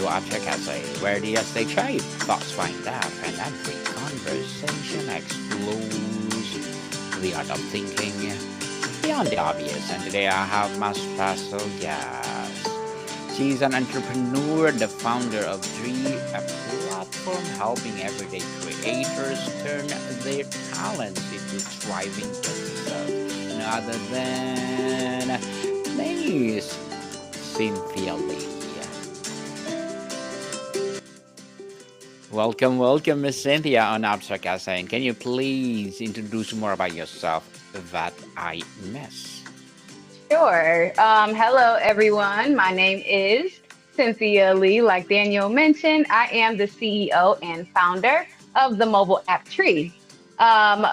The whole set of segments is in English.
to After Cafe, where the stay shape, thoughts find out, and every conversation explores the art of thinking beyond the obvious. And today I have my special guest. She's an entrepreneur, the founder of Tree, a platform helping everyday creators turn their talents into thriving businesses. None other than Miss Cynthia Lee. Welcome, Miss Cynthia on Abstract Essay. Can you please introduce more about yourself that I miss? Sure. Hello, everyone. My name is Cynthia Lee. Like Daniel mentioned, I am the CEO and founder of the mobile app Tree. Um,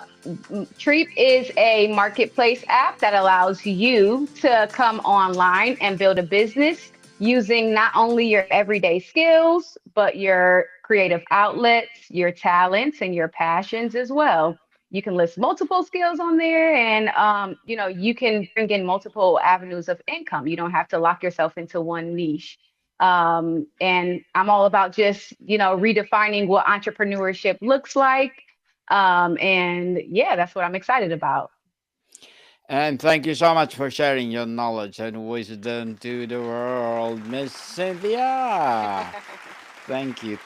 Treep is a marketplace app that allows you to come online and build a business using not only your everyday skills, but your creative outlets, your talents, and your passions as well. You can list multiple skills on there, and you can bring in multiple avenues of income. You don't have to lock yourself into one niche. And I'm all about just redefining what entrepreneurship looks like. And yeah, that's what I'm excited about. And thank you so much for sharing your knowledge and wisdom to the world, Miss Cynthia. Thank you.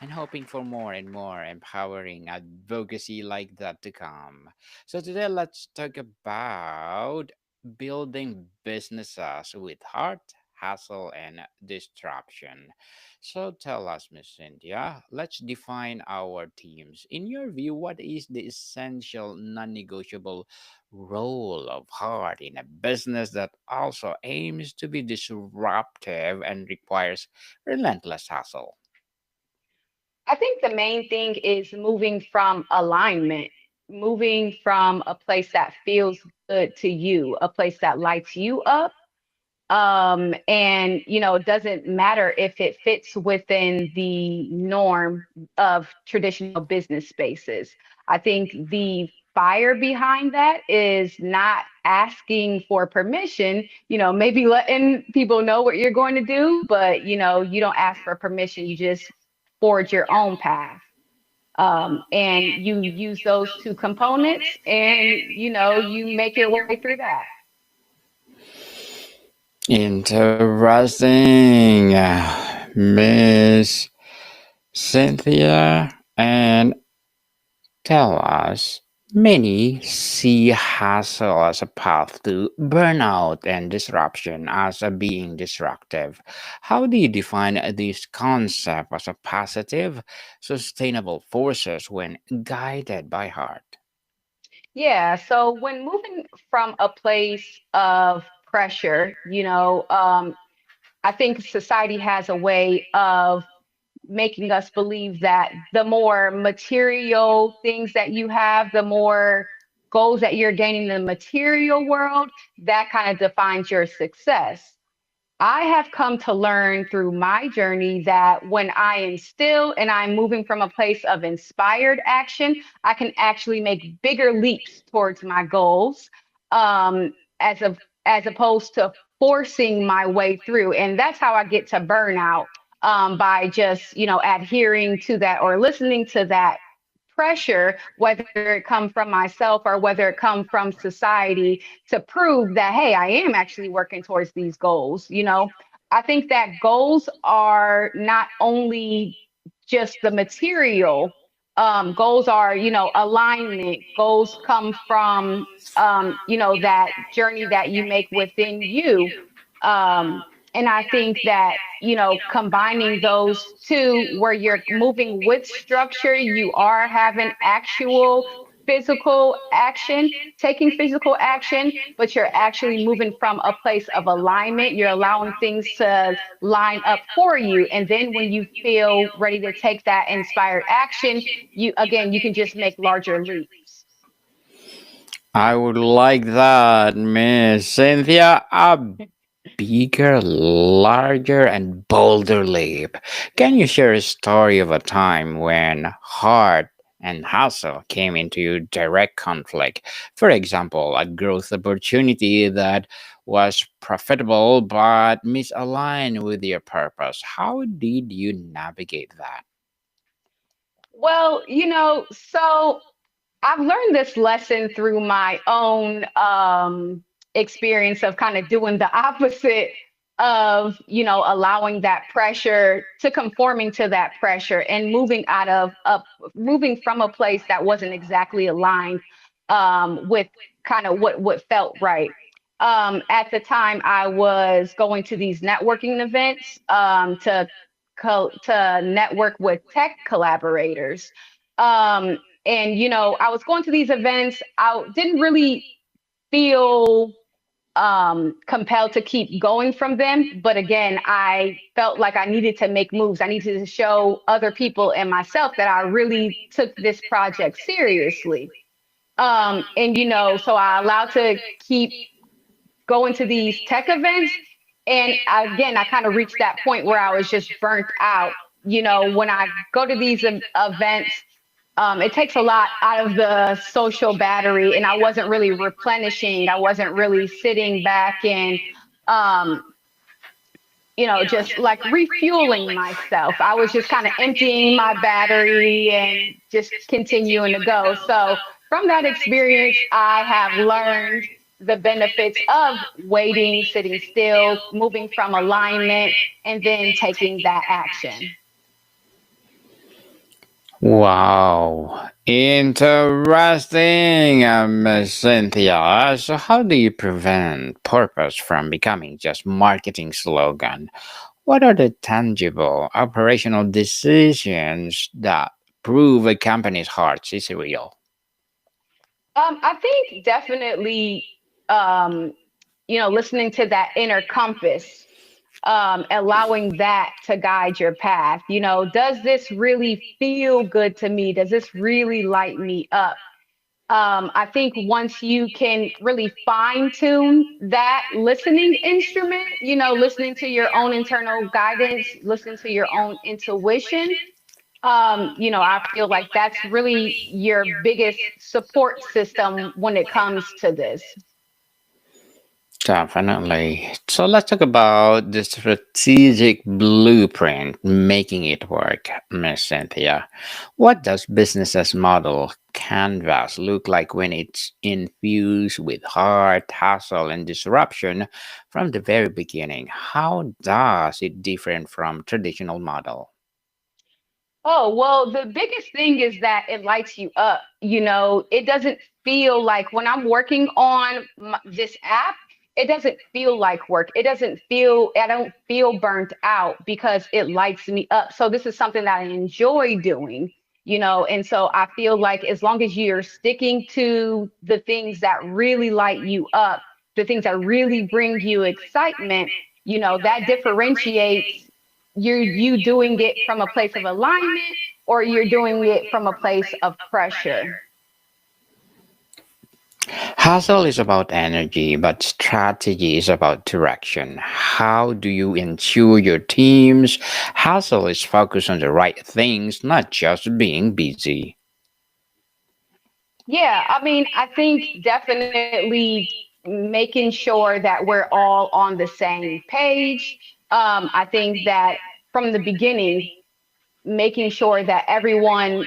And hoping for more and more empowering advocacy like that to come. So today let's talk about building businesses with heart, hassle, and disruption. So tell us, Miss Cynthia, let's define our teams. In your view, what is the essential non-negotiable role of heart in a business that also aims to be disruptive and requires relentless hustle? I think the main thing is moving from alignment, moving from a place that feels good to you, a place that lights you up. And it doesn't matter if it fits within the norm of traditional business spaces. I think the fire behind that is not asking for permission, maybe letting people know what you're going to do, but you don't ask for permission, you just forge your own path. And you use those two components, and you make your way through that. Interesting, Miss Cynthia. And tell us, many see hustle as a path to burnout and disruption as a being destructive. How do you define this concept as a positive, sustainable forces when guided by heart? Yeah, so when moving from a place of pressure, I think society has a way of making us believe that the more material things that you have, the more goals that you're gaining in the material world, that kind of defines your success. I have come to learn through my journey that when I am still and I'm moving from a place of inspired action, I can actually make bigger leaps towards my goals, as opposed to forcing my way through. And that's how I get to burnout, by just adhering to that or listening to that pressure, whether it come from myself or whether it come from society, to prove that, hey, I am actually working towards these goals. I think that goals are not only just the material. Goals are, alignment. Goals come from, that journey that you make within you. And I think that, combining those two, where you're moving with structure, you are having actual physical action, taking physical action, but you're actually moving from a place of alignment. You're allowing things to line up for you. And then when you feel ready to take that inspired action, you can just make larger leaps. I would like that, Miss Cynthia. A bigger, larger, and bolder leap. Can you share a story of a time when heart and hustle came into direct conflict? For example, a growth opportunity that was profitable but misaligned with your purpose. How did you navigate that? Well, so I've learned this lesson through my own experience of kind of doing the opposite of, allowing that pressure to conforming to that pressure and moving from a place that wasn't exactly aligned with kind of what felt right. At the time, I was going to these networking events to network with tech collaborators. And I was going to these events. I didn't really feel compelled to keep going from them, but again, I felt like I needed to make moves. I needed to show other people and myself that I really took this project seriously. And so I allowed to keep going to these tech events. And again, I kind of reached that point where I was just burnt out. When I go to these events, it takes a lot out of the social battery, and I wasn't really replenishing. I wasn't really sitting back and, um, just like refueling myself. I was just kind of emptying my battery and just continuing to go. So from that experience, I have learned the benefits of waiting, sitting still, moving from alignment, and then taking that action. Wow, interesting, Miss Cynthia. So, how do you prevent purpose from becoming just marketing slogan? What are the tangible operational decisions that prove a company's heart is real? I think definitely, um, listening to that inner compass, allowing that to guide your path. Does this really feel good to me? Does this really light me up? I think once you can really fine tune that listening instrument, listening to your own internal guidance, listening to your own intuition, I feel like that's really your biggest support system when it comes to this. Definitely. So let's talk about the strategic blueprint making it work, Miss Cynthia. What does business's model canvas look like when it's infused with heart, hustle, and disruption from the very beginning? How does it differ from traditional model? Oh, well, the biggest thing is that it lights you up. It doesn't feel like when I'm working on this app, it doesn't feel like work. I don't feel burnt out because it lights me up. So this is something that I enjoy doing, and so I feel like as long as you're sticking to the things that really light you up, the things that really bring you excitement, that differentiates you doing it from a place of alignment or you're doing it from a place of pressure. Hustle is about energy, but strategy is about direction. How do you ensure your team's hustle is focused on the right things, not just being busy? Yeah, I mean, I think definitely making sure that we're all on the same page. I think that from the beginning, making sure that everyone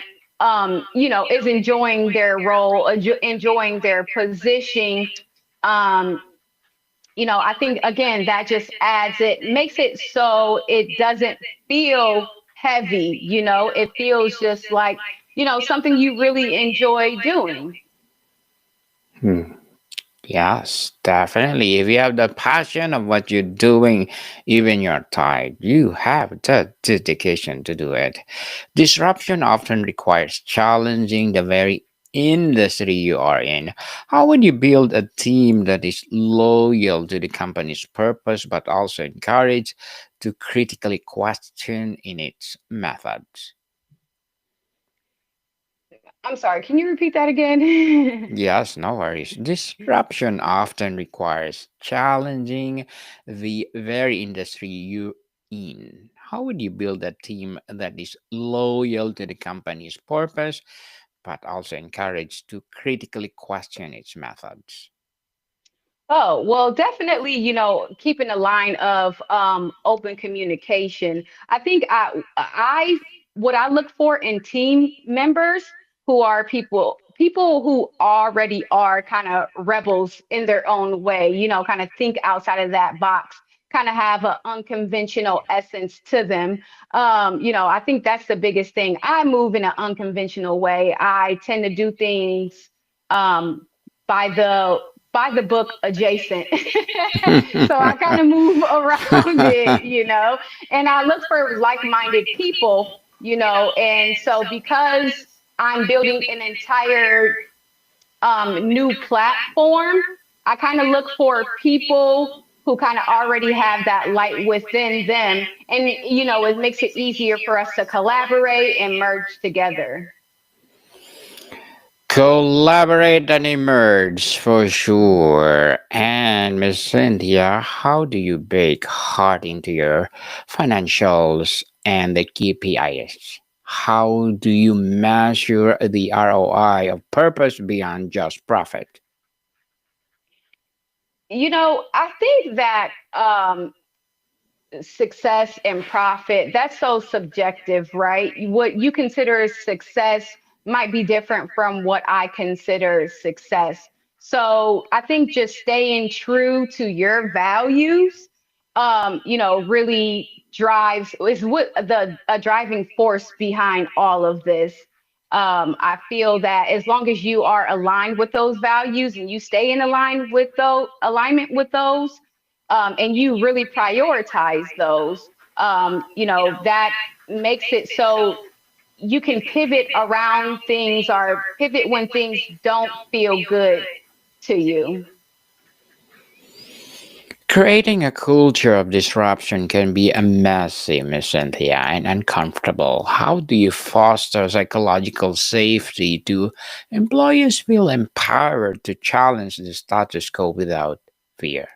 is enjoying their role, enjoying their position. um, I think again that just adds it, makes it so it doesn't feel heavy. It feels just like, something you really enjoy doing. Hmm. Yes, definitely. If you have the passion of what you're doing, even you're tired, you have the dedication to do it. Disruption often requires challenging the very industry you are in. How would you build a team that is loyal to the company's purpose but also encouraged to critically question in its methods? I'm sorry, can you repeat that again? Yes, no worries. Disruption often requires challenging the very industry you in. How would you build a team that is loyal to the company's purpose, but also encouraged to critically question its methods? Oh, well, definitely, keeping a line of open communication. I think what I look for in team members who are people who already are kind of rebels in their own way, kind of think outside of that box, kind of have an unconventional essence to them. I think that's the biggest thing. I move in an unconventional way. I tend to do things um by the book adjacent. So I kind of move around it, and I look for like-minded people, and so because I'm building an entire new platform, I kind of look for people who kind of already have that light within them. And, it makes it easier for us to collaborate and merge together. Collaborate and emerge for sure. And Miss Cynthia, how do you bake heart into your financials and the KPIs? How do you measure the ROI of purpose beyond just profit? I think that success and profit, that's so subjective, right? What you consider as success might be different from what I consider success. So I think just staying true to your values, really drives is what the a driving force behind all of this. I feel that as long as you are aligned with those values and you stay in alignment with those, and you really prioritize those, that makes it so you can pivot around things or pivot when things don't feel good to you. Creating a culture of disruption can be a messy, Miss Cynthia, and uncomfortable. How do you foster psychological safety to employees feel empowered to challenge the status quo without fear?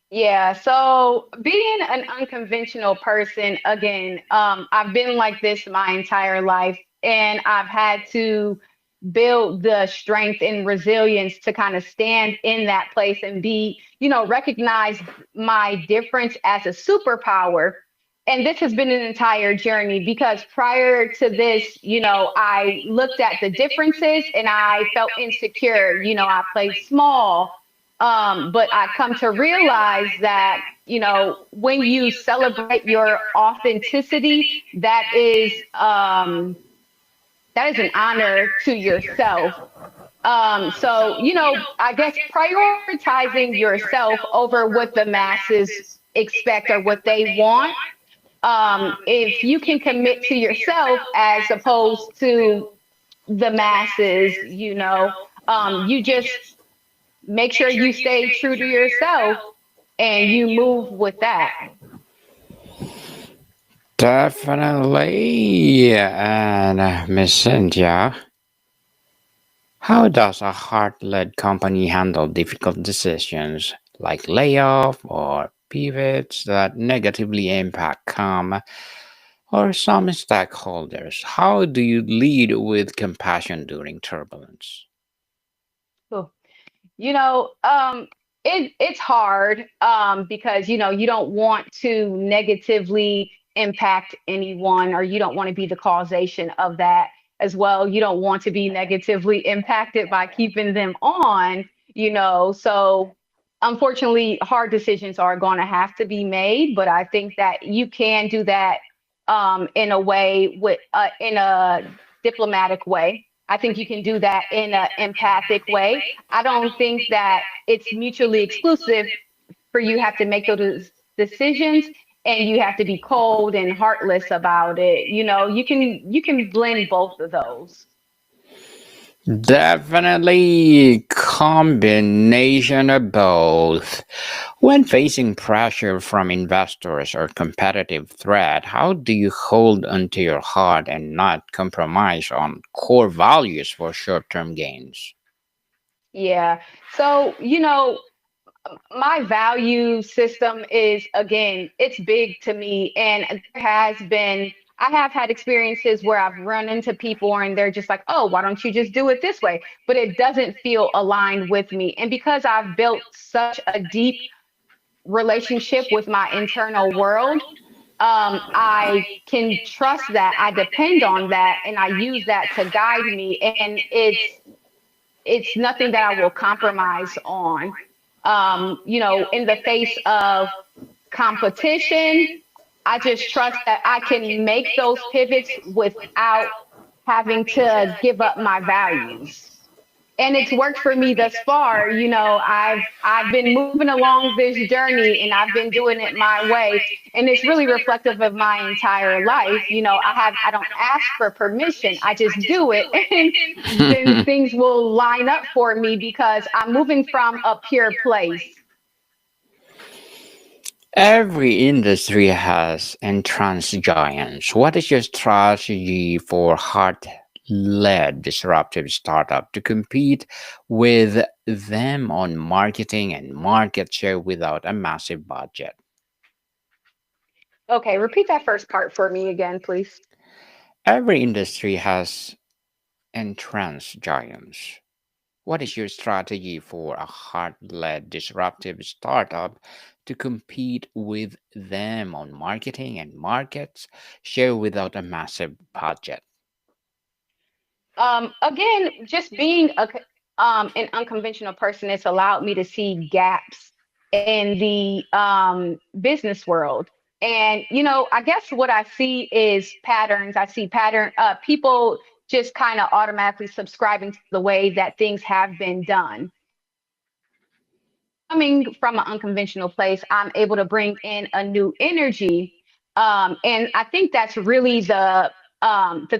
Yeah, so being an unconventional person, again, I've been like this my entire life, and I've had to build the strength and resilience to kind of stand in that place and recognize my difference as a superpower. And this has been an entire journey because prior to this, I looked at the differences and I felt insecure. I played small, but I come to realize that, when you celebrate your authenticity, that is an honor to yourself. So, I guess prioritizing yourself over what the masses expect or what they want. If you can commit to yourself as opposed to the masses, you just make sure you stay true to yourself and you move with that. Definitely. And Miss Cynthia, how does a heart led company handle difficult decisions like layoff or pivots that negatively impact com or some stakeholders? How do you lead with compassion during turbulence? Cool. You know, um, it's hard because you don't want to negatively impact anyone, or you don't want to be the causation of that as well. You don't want to be negatively impacted by keeping them on. So unfortunately, hard decisions are going to have to be made, but I think that you can do that in a way in a diplomatic way. I think you can do that in an empathic way. I don't think that it's mutually exclusive for you have to make those decisions and you have to be cold and heartless about it. You can blend both of those. Definitely combination of both. When facing pressure from investors or competitive threat, how do you hold onto your heart and not compromise on core values for short-term gains? Yeah. So, my value system is, again, it's big to me, and there has been I have had experiences where I've run into people and they're just like, oh, why don't you just do it this way? But it doesn't feel aligned with me. And because I've built such a deep relationship with my internal world, I can trust that. I depend on that and I use that to guide me. And it's nothing that I will compromise on. In the face of competition, I just trust that I can make those pivots without having to give up my values. And it's worked for me thus far. I've been moving along this journey and I've been doing it my way, and it's really reflective of my entire life. I don't ask for permission, I just do it and then things will line up for me because I'm moving from a pure place. Every industry has entrance giants. What is your strategy for heart led disruptive startup to compete with them on marketing and market share without a massive budget? Okay, repeat that first part for me again, please. Every industry has entrance giants. What is your strategy for a heart led disruptive startup to compete with them on marketing and markets share without a massive budget? Again, just being an unconventional person, it's allowed me to see gaps in the business world. And I guess what I see is patterns. I see people just kind of automatically subscribing to the way that things have been done. Coming from an unconventional place, I'm able to bring in a new energy. And I think that's really the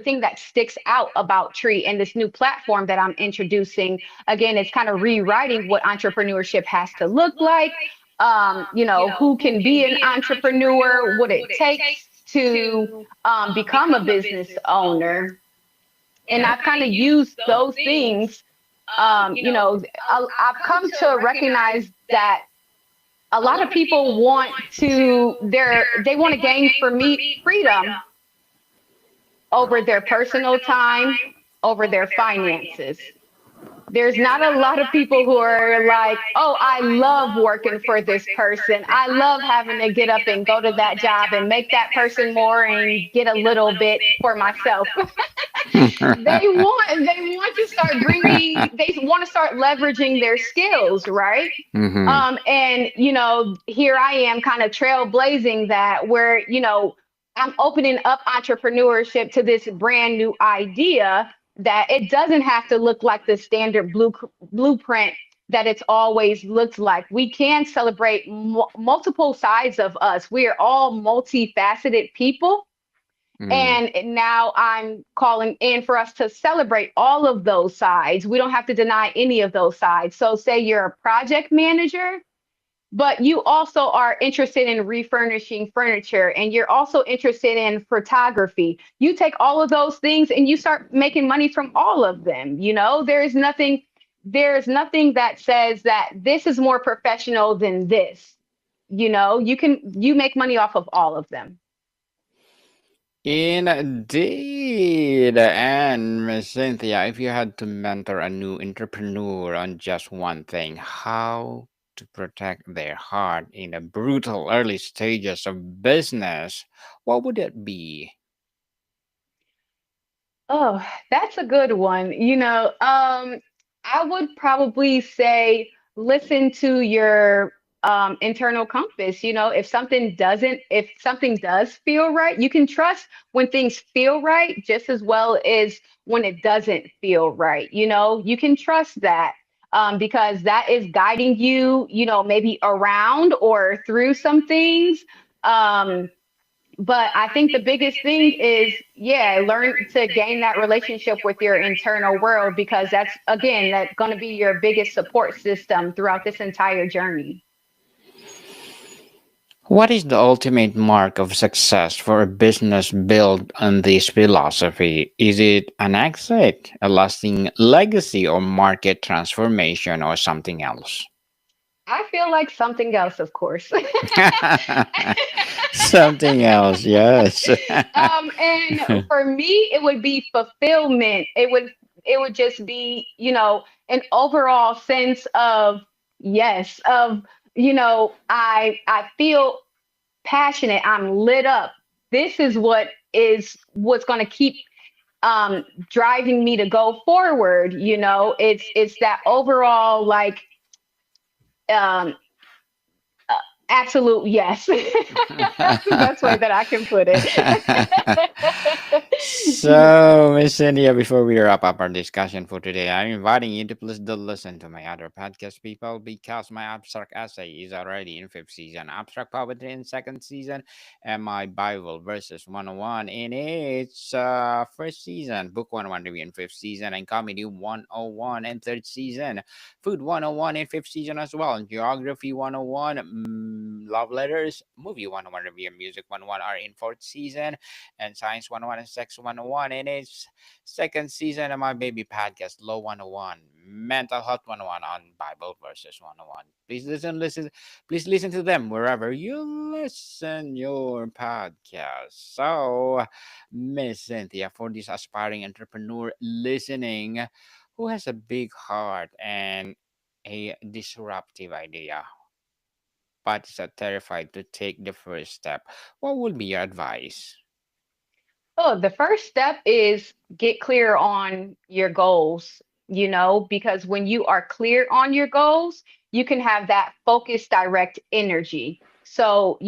thing that sticks out about Tree and this new platform that I'm introducing. Again, it's kind of rewriting what entrepreneurship has to look like. Who can be an entrepreneur, what it takes to become a business owner. And I've kind of used those things. I've come to recognize that a lot of people they want to gain for me freedom over their personal time, over their finances. There's not a lot of people who are like, oh, I love working for this person. I love having to get up and go to that job and make that person more and get a little bit for myself. They want to start they want to start leveraging their skills, right? Mhm. And here I am kind of trailblazing that where, I'm opening up entrepreneurship to this brand new idea that it doesn't have to look like the standard blueprint that it's always looked like. We can celebrate multiple sides of us. We are all multifaceted people, Mm. and now I'm calling in for us to celebrate all of those sides. We don't have to deny any of those sides. So, say you're a project manager, but you also are interested in refurnishing furniture and you're also interested in photography. You take all of those things and you start making money from all of them. There's nothing that says that this is more professional than this. You make money off of all of them. Indeed. And Miss Cynthia, if you had to mentor a new entrepreneur on just one thing, how to protect their heart in the brutal early stages of business, what would it be? Oh, that's a good one. I would probably say listen to your internal compass. If something does feel right, you can trust when things feel right just as well as when it doesn't feel right. You can trust that because that is guiding you, maybe around or through some things. Um, but I think the biggest thing is, yeah, learn to gain that relationship with your internal world because that's going to be your biggest support system throughout this entire journey. What is the ultimate mark of success for a business built on this philosophy? Is it an exit, a lasting legacy, or market transformation, or something else? I feel like something else, of course. Something else, yes. And for me, it would be fulfillment. It would just be, an overall sense of yes, of I feel passionate. I'm lit up. This is what's going to keep driving me to go forward. It's that overall like um uh, absolute yes. That's the best way that I can put it. So, Miss Cynthia, before we wrap up our discussion for today, I'm inviting you to please do listen to my other podcast, people, because my abstract essay is already in fifth season, abstract poetry in second season, and my Bible verses 101 in its first season, book 101 review in fifth season, and comedy 101 in third season, food 101 in fifth season as well, and geography 101, love letters, movie 101 review, and music 101 are in fourth season, and Science 101 and Sex 101 in its second season of my baby podcast, Low 101, Mental Health 101 on Bible Verses 101. Please listen to them wherever you listen your podcast. So, Miss Cynthia, for this aspiring entrepreneur listening who has a big heart and a disruptive idea, but is terrified to take the first step, what would be your advice? Oh, the first step is get clear on your goals, because when you are clear on your goals, you can have that focused, direct energy. So,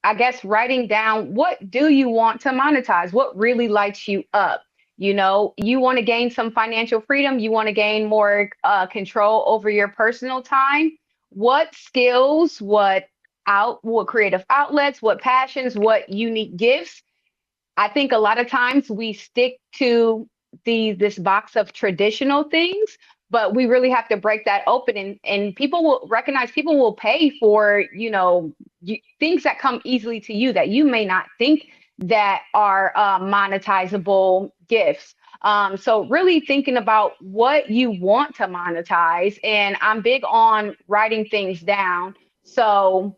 I guess writing down what do you want to monetize? What really lights you up? You want to gain some financial freedom, you want to gain more control over your personal time. What skills, what creative outlets, what passions, what unique gifts. I think a lot of times we stick to this box of traditional things, but we really have to break that open, and people will recognize, people will pay for, things that come easily to you that you may not think that are monetizable gifts. So really thinking about what you want to monetize, and I'm big on writing things down. So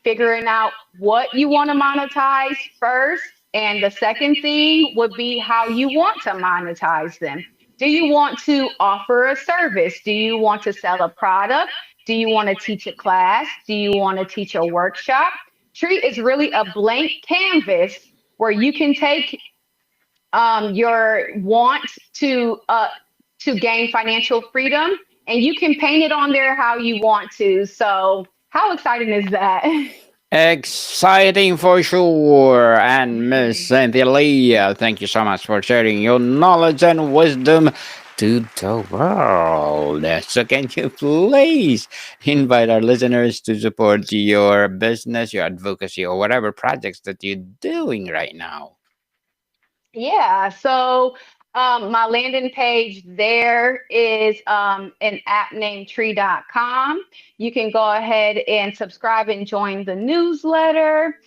figuring out what you want to monetize first. And the second thing would be how you want to monetize them. Do you want to offer a service? Do you want to sell a product? Do you want to teach a class? Do you want to teach a workshop? Treat is really a blank canvas where you can take your want to gain financial freedom, and you can paint it on there how you want to. So how exciting is that? Exciting for sure. And Miss Cynthia Lee, thank you so much for sharing your knowledge and wisdom to the world. So, can you please invite our listeners to support your business, your advocacy, or whatever projects that you're doing right now? Yeah, so my landing page there is an app named tree.com. You can go ahead and subscribe and join the newsletter.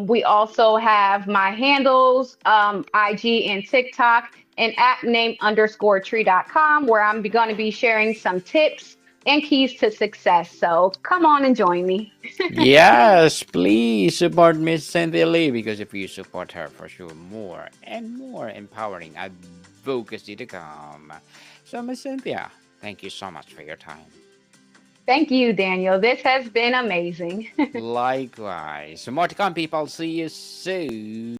We also have my handles, IG and TikTok, an app named underscore tree.com, where I'm going to be sharing some tips and keys to success. So come on and join me. Yes, please support Miss Cynthia Lee, because if you support her, for sure, more and more empowering advocacy to come. So, Miss Cynthia, thank you so much for your time. Thank you, Daniel. This has been amazing. Likewise. More to come, people. See you soon.